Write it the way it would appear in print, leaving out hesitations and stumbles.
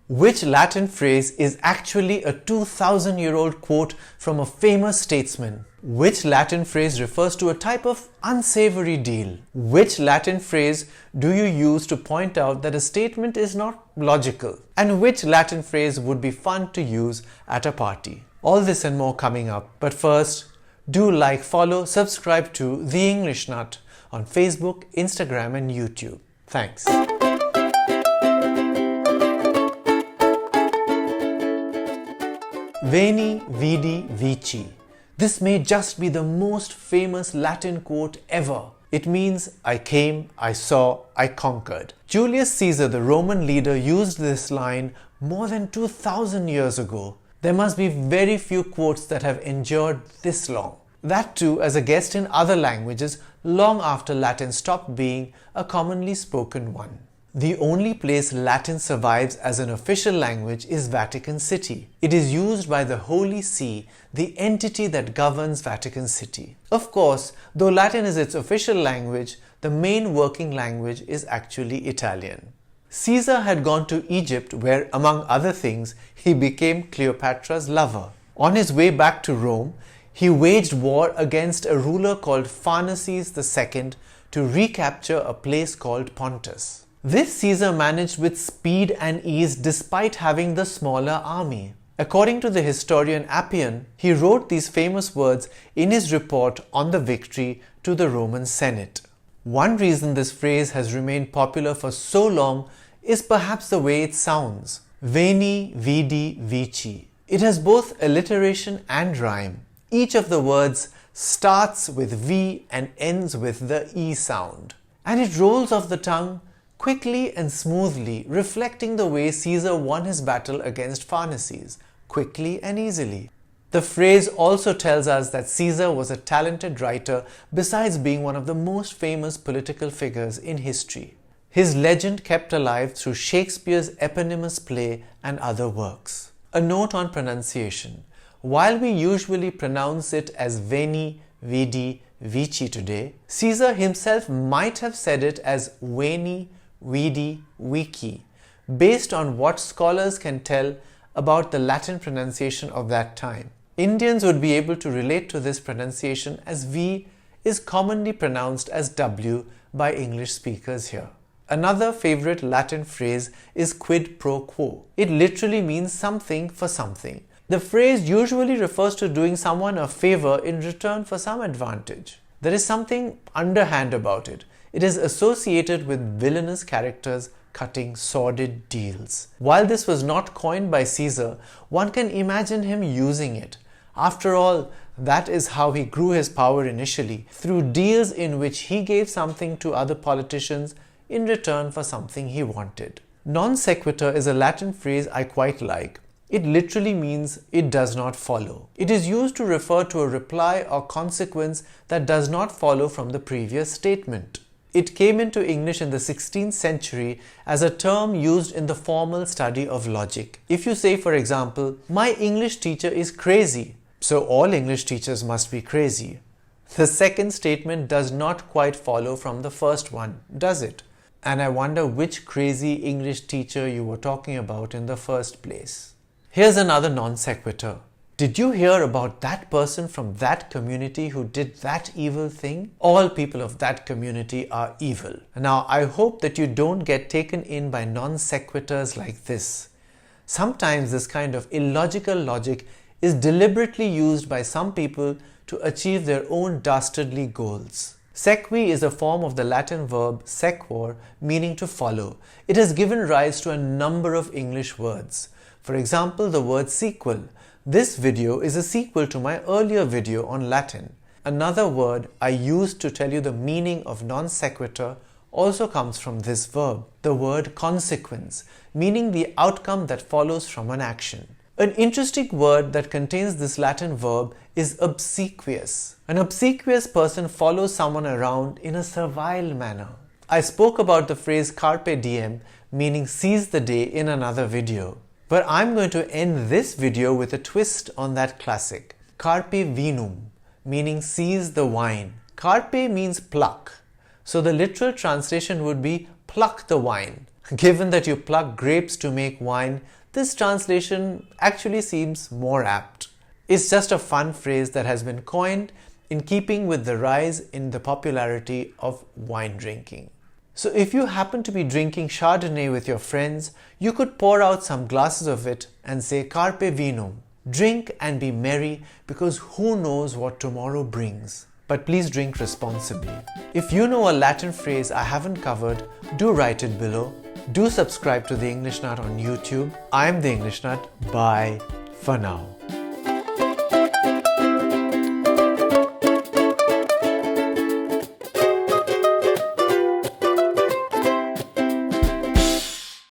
Which Latin phrase is actually a 2000-year-old quote from a famous statesman? Which Latin phrase refers to a type of unsavory deal? Which Latin phrase do you use to point out that a statement is not logical? And which Latin phrase would be fun to use at a party? All this and more coming up. But first, do like, follow, subscribe to The English Nut on Facebook, Instagram and YouTube. Thanks. Veni, vidi, vici. This may just be the most famous Latin quote ever. It means I came, I saw, I conquered. Julius Caesar, the Roman leader, used this line more than 2000 years ago. There must be very few quotes that have endured this long. That too as a guest in other languages long after Latin stopped being a commonly spoken one. The only place Latin survives as an official language is Vatican City. It is used by the Holy See, the entity that governs Vatican City. Of course, though Latin is its official language, the main working language is actually Italian. Caesar had gone to Egypt where, among other things, he became Cleopatra's lover. On his way back to Rome, he waged war against a ruler called Pharnaces II to recapture a place called Pontus. This Caesar managed with speed and ease despite having the smaller army. According to the historian Appian, he wrote these famous words in his report on the victory to the Roman Senate. One reason this phrase has remained popular for so long is perhaps the way it sounds. Veni, vidi, vici. It has both alliteration and rhyme. Each of the words starts with V and ends with the E sound. And it rolls off the tongue quickly and smoothly, reflecting the way Caesar won his battle against Pharnaces, quickly and easily. The phrase also tells us that Caesar was a talented writer besides being one of the most famous political figures in history. His legend kept alive through Shakespeare's eponymous play and other works. A note on pronunciation. While we usually pronounce it as Veni, vidi, vici today, Caesar himself might have said it as Veni, vidi, vici, based on what scholars can tell about the Latin pronunciation of that time. Indians would be able to relate to this pronunciation as V is commonly pronounced as W by English speakers here. Another favorite Latin phrase is quid pro quo. It literally means something for something. The phrase usually refers to doing someone a favor in return for some advantage. There is something underhand about it. It is associated with villainous characters cutting sordid deals. While this was not coined by Caesar, one can imagine him using it. After all, that is how he grew his power initially, through deals in which he gave something to other politicians in return for something he wanted. Non sequitur is a Latin phrase I quite like. It literally means it does not follow. It is used to refer to a reply or consequence that does not follow from the previous statement. It came into English in the 16th century as a term used in the formal study of logic. If you say, for example, my English teacher is crazy, so all English teachers must be crazy. The second statement does not quite follow from the first one, does it? And I wonder which crazy English teacher you were talking about in the first place. Here's another non sequitur. Did you hear about that person from that community who did that evil thing? All people of that community are evil. Now, I hope that you don't get taken in by non sequiturs like this. Sometimes this kind of illogical logic is deliberately used by some people to achieve their own dastardly goals. Sequi is a form of the Latin verb sequor, meaning to follow. It has given rise to a number of English words. For example, the word sequel. This video is a sequel to my earlier video on Latin. Another word I used to tell you the meaning of non sequitur also comes from this verb, the word consequence, meaning the outcome that follows from an action. An interesting word that contains this Latin verb is obsequious. An obsequious person follows someone around in a servile manner. I spoke about the phrase Carpe diem, meaning seize the day, in another video. But I'm going to end this video with a twist on that classic. Carpe vinum, meaning seize the wine. Carpe means pluck. So the literal translation would be pluck the wine. Given that you pluck grapes to make wine, this translation actually seems more apt. It's just a fun phrase that has been coined in keeping with the rise in the popularity of wine drinking. So if you happen to be drinking Chardonnay with your friends, you could pour out some glasses of it and say Carpe vinum. Drink and be merry, because who knows what tomorrow brings. But please drink responsibly. If you know a Latin phrase I haven't covered, do write it below. Do subscribe to The English Nut on YouTube. I'm The English Nut. Bye for now.